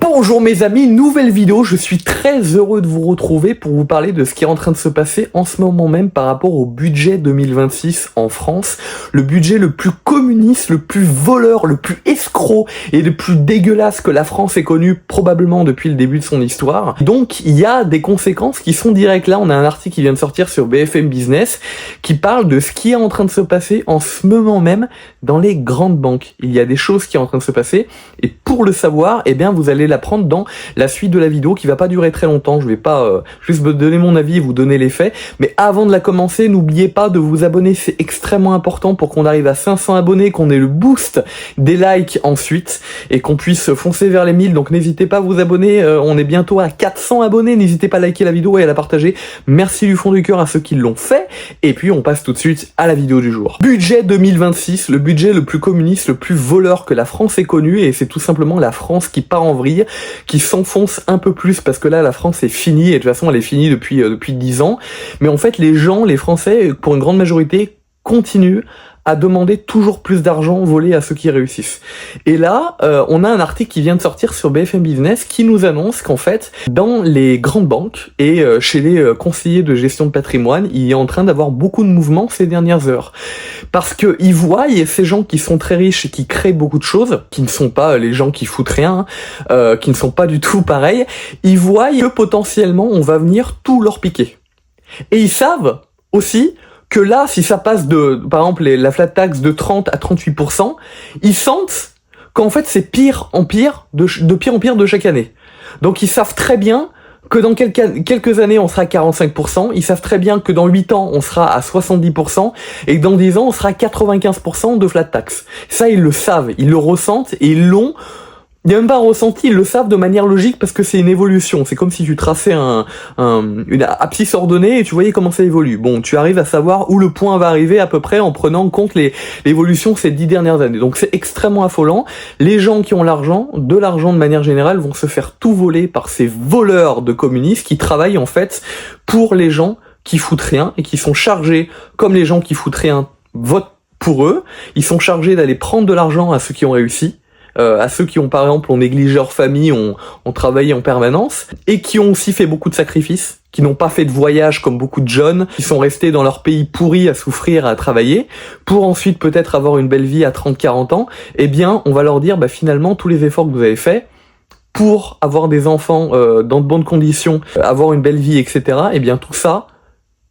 Bonjour mes amis, nouvelle vidéo, je suis très heureux de vous retrouver pour vous parler de ce qui est en train de se passer en ce moment même par rapport au budget 2026 en France, le budget le plus communiste, le plus voleur, le plus escroc et le plus dégueulasse que la France ait connu probablement depuis le début de son histoire. Donc il y a des conséquences qui sont directes. Là on a un article qui vient de sortir sur BFM Business qui parle de ce qui est en train de se passer en ce moment même dans les grandes banques. Il y a des choses qui sont en train de se passer et pour le savoir, eh bien vous allez l'apprendre dans la suite de la vidéo qui va pas durer très longtemps. Je vais pas juste vous donner mon avis et vous donner les faits, mais avant de la commencer, n'oubliez pas de vous abonner, c'est extrêmement important pour qu'on arrive à 500 abonnés, qu'on ait le boost des likes ensuite et qu'on puisse foncer vers les 1000. Donc n'hésitez pas à vous abonner, on est bientôt à 400 abonnés, n'hésitez pas à liker la vidéo et à la partager. Merci du fond du cœur à ceux qui l'ont fait et puis on passe tout de suite à la vidéo du jour. Budget 2026, le budget le plus communiste, le plus voleur que la France ait connu, et c'est tout simplement la France qui part en vrille, qui s'enfonce un peu plus parce que là la France est finie et de toute façon elle est finie depuis 10 ans. Mais en fait les gens, les Français, pour une grande majorité, continuent à demander toujours plus d'argent volé à ceux qui réussissent. Et là, on a un article qui vient de sortir sur BFM Business qui nous annonce qu'en fait, dans les grandes banques et chez les conseillers de gestion de patrimoine, il est en train d'avoir beaucoup de mouvements ces dernières heures. Parce que ils voient ces gens qui sont très riches et qui créent beaucoup de choses, qui ne sont pas les gens qui foutent rien, qui ne sont pas du tout pareils, ils voient que potentiellement on va venir tout leur piquer. Et ils savent aussi que là, si ça passe de, par exemple, la flat tax de 30 à 38%, ils sentent qu'en fait c'est pire en pire, de pire en pire de chaque année. Donc ils savent très bien que dans quelques années on sera à 45%, ils savent très bien que dans 8 ans on sera à 70%, et que dans 10 ans on sera à 95% de flat tax. Ça ils le savent, ils le ressentent et ils l'ont. Il n'y a même pas un ressenti, ils le savent de manière logique parce que c'est une évolution. C'est comme si tu traçais une abscisse ordonnée et tu voyais comment ça évolue. Bon, tu arrives à savoir où le point va arriver à peu près en prenant en compte l'évolution ces 10 dernières années. Donc c'est extrêmement affolant. Les gens qui ont l'argent, de manière générale, vont se faire tout voler par ces voleurs de communistes qui travaillent en fait pour les gens qui foutent rien et qui sont chargés, comme les gens qui foutent rien votent pour eux, ils sont chargés d'aller prendre de l'argent à ceux qui ont réussi, à ceux qui ont par exemple négligé leur famille, ont travaillé en permanence, et qui ont aussi fait beaucoup de sacrifices, qui n'ont pas fait de voyage comme beaucoup de jeunes, qui sont restés dans leur pays pourri à souffrir, à travailler, pour ensuite peut-être avoir une belle vie à 30-40 ans, eh bien on va leur dire bah finalement tous les efforts que vous avez faits pour avoir des enfants dans de bonnes conditions, avoir une belle vie, etc., eh bien tout ça,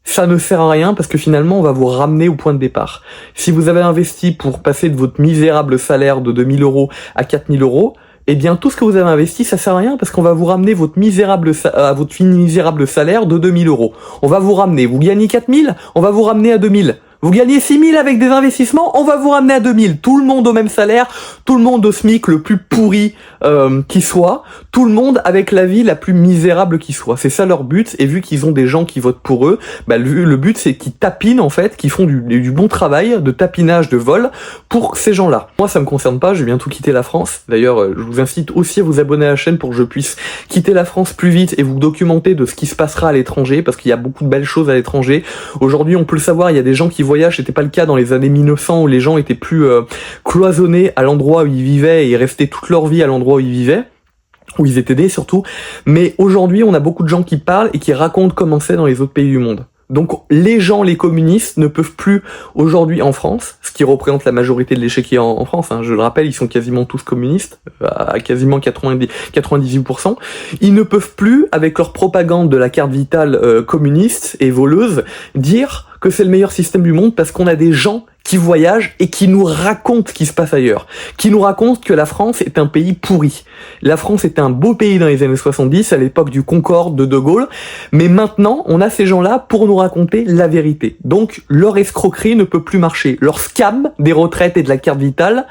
ça ne sert à rien parce que finalement on va vous ramener au point de départ. Si vous avez investi pour passer de votre misérable salaire de 2000 € à 4000 €, eh bien tout ce que vous avez investi ça sert à rien parce qu'on va vous ramener votre misérable salaire de 2000 €. On va vous ramener, vous gagnez 4000, on va vous ramener à 2000. Vous gagnez 6000 avec des investissements, on va vous ramener à 2000. Tout le monde au même salaire, tout le monde au SMIC le plus pourri qui soit, tout le monde avec la vie la plus misérable qui soit. C'est ça leur but, et vu qu'ils ont des gens qui votent pour eux, bah le but c'est qu'ils tapinent en fait, qu'ils font du bon travail, de tapinage, de vol, pour ces gens-là. Moi ça me concerne pas, je vais bientôt quitter la France. D'ailleurs je vous incite aussi à vous abonner à la chaîne pour que je puisse quitter la France plus vite et vous documenter de ce qui se passera à l'étranger, parce qu'il y a beaucoup de belles choses à l'étranger. Aujourd'hui on peut le savoir, il y a des gens qui voyage, c'était pas le cas dans les années 1900 où les gens étaient plus cloisonnés à l'endroit où ils vivaient et ils restaient toute leur vie à l'endroit où ils vivaient, où ils étaient nés surtout. Mais aujourd'hui, on a beaucoup de gens qui parlent et qui racontent comment c'est dans les autres pays du monde. Donc les gens, les communistes, ne peuvent plus aujourd'hui en France, ce qui représente la majorité de l'échiquier en France, hein, je le rappelle, ils sont quasiment tous communistes, à quasiment 98%, ils ne peuvent plus, avec leur propagande de la carte vitale communiste et voleuse, dire que c'est le meilleur système du monde parce qu'on a des gens qui voyagent et qui nous racontent ce qui se passe ailleurs, qui nous racontent que la France est un pays pourri. La France était un beau pays dans les années 70, à l'époque du Concorde, de Gaulle, mais maintenant, on a ces gens-là pour nous raconter la vérité. Donc, leur escroquerie ne peut plus marcher. Leur scam des retraites et de la carte vitale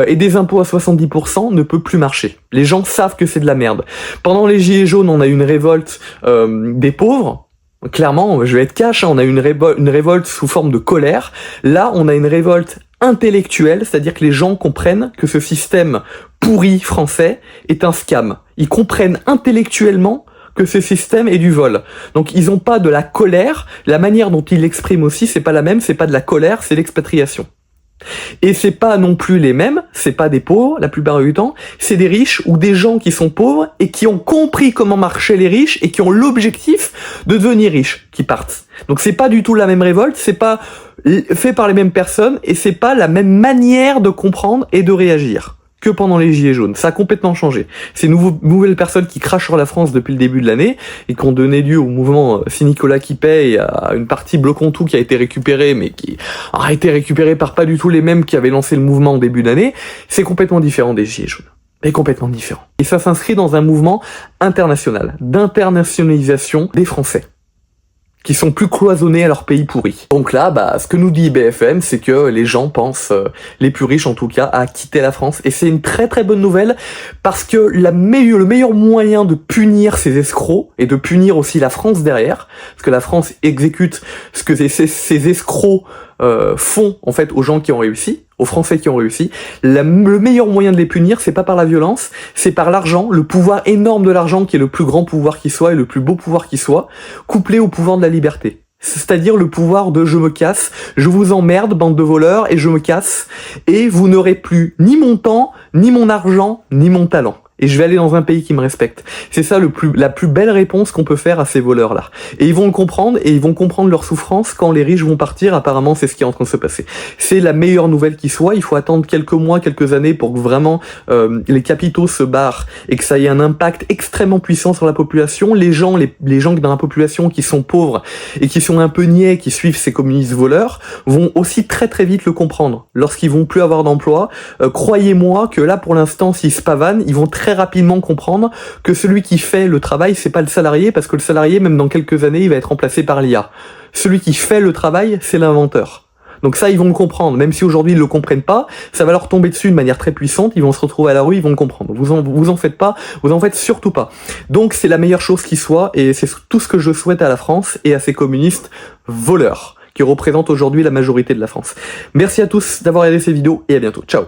et des impôts à 70% ne peut plus marcher. Les gens savent que c'est de la merde. Pendant les Gilets jaunes, on a une révolte des pauvres. Clairement, je vais être cash, hein, on a une révolte sous forme de colère. Là, on a une révolte intellectuelle, c'est-à-dire que les gens comprennent que ce système pourri français est un scam. Ils comprennent intellectuellement que ce système est du vol. Donc ils ont pas de la colère, la manière dont ils l'expriment aussi, c'est pas la même, c'est pas de la colère, c'est l'expatriation. Et c'est pas non plus les mêmes, c'est pas des pauvres la plupart du temps, c'est des riches ou des gens qui sont pauvres et qui ont compris comment marchaient les riches et qui ont l'objectif de devenir riches qui partent. Donc c'est pas du tout la même révolte, c'est pas fait par les mêmes personnes et c'est pas la même manière de comprendre et de réagir que pendant les Gilets jaunes. Ça a complètement changé. Ces nouvelles personnes qui crachent sur la France depuis le début de l'année et qui ont donné lieu au mouvement C'est Nicolas qui paye, à une partie bloquons tout qui a été récupérée, mais qui a été récupérée par pas du tout les mêmes qui avaient lancé le mouvement en début d'année, c'est complètement différent des Gilets jaunes. Et complètement différent. Et ça s'inscrit dans un mouvement international, d'internationalisation des Français, qui sont plus cloisonnés à leur pays pourri. Donc là, ce que nous dit BFM, c'est que les gens pensent, les plus riches en tout cas, à quitter la France. Et c'est une très très bonne nouvelle, parce que le meilleur moyen de punir ces escrocs, et de punir aussi la France derrière, parce que la France exécute ce que ces escrocs font en fait aux gens qui ont réussi, aux Français qui ont réussi. Le meilleur moyen de les punir, c'est pas par la violence, c'est par l'argent, le pouvoir énorme de l'argent qui est le plus grand pouvoir qui soit et le plus beau pouvoir qui soit, couplé au pouvoir de la liberté. C'est-à-dire le pouvoir de je me casse, je vous emmerde, bande de voleurs, et je me casse, et vous n'aurez plus ni mon temps, ni mon argent, ni mon talent. Et je vais aller dans un pays qui me respecte. C'est ça la plus belle réponse qu'on peut faire à ces voleurs-là. Et ils vont le comprendre, et ils vont comprendre leur souffrance quand les riches vont partir. Apparemment, c'est ce qui est en train de se passer. C'est la meilleure nouvelle qui soit. Il faut attendre quelques mois, quelques années pour que vraiment les capitaux se barrent et que ça ait un impact extrêmement puissant sur la population. Les gens dans la population qui sont pauvres et qui sont un peu niais, qui suivent ces communistes voleurs, vont aussi très très vite le comprendre. Lorsqu'ils vont plus avoir d'emploi, croyez-moi que là, pour l'instant, s'ils se pavanent, ils vont très rapidement comprendre que celui qui fait le travail, c'est pas le salarié, parce que le salarié, même dans quelques années, il va être remplacé par l'IA. Celui qui fait le travail, c'est l'inventeur. Donc ça, ils vont le comprendre. Même si aujourd'hui, ils le comprennent pas, ça va leur tomber dessus de manière très puissante, ils vont se retrouver à la rue, ils vont le comprendre. Vous en faites pas, vous en faites surtout pas. Donc c'est la meilleure chose qui soit, et c'est tout ce que je souhaite à la France et à ces communistes voleurs, qui représentent aujourd'hui la majorité de la France. Merci à tous d'avoir regardé ces vidéos, et à bientôt. Ciao.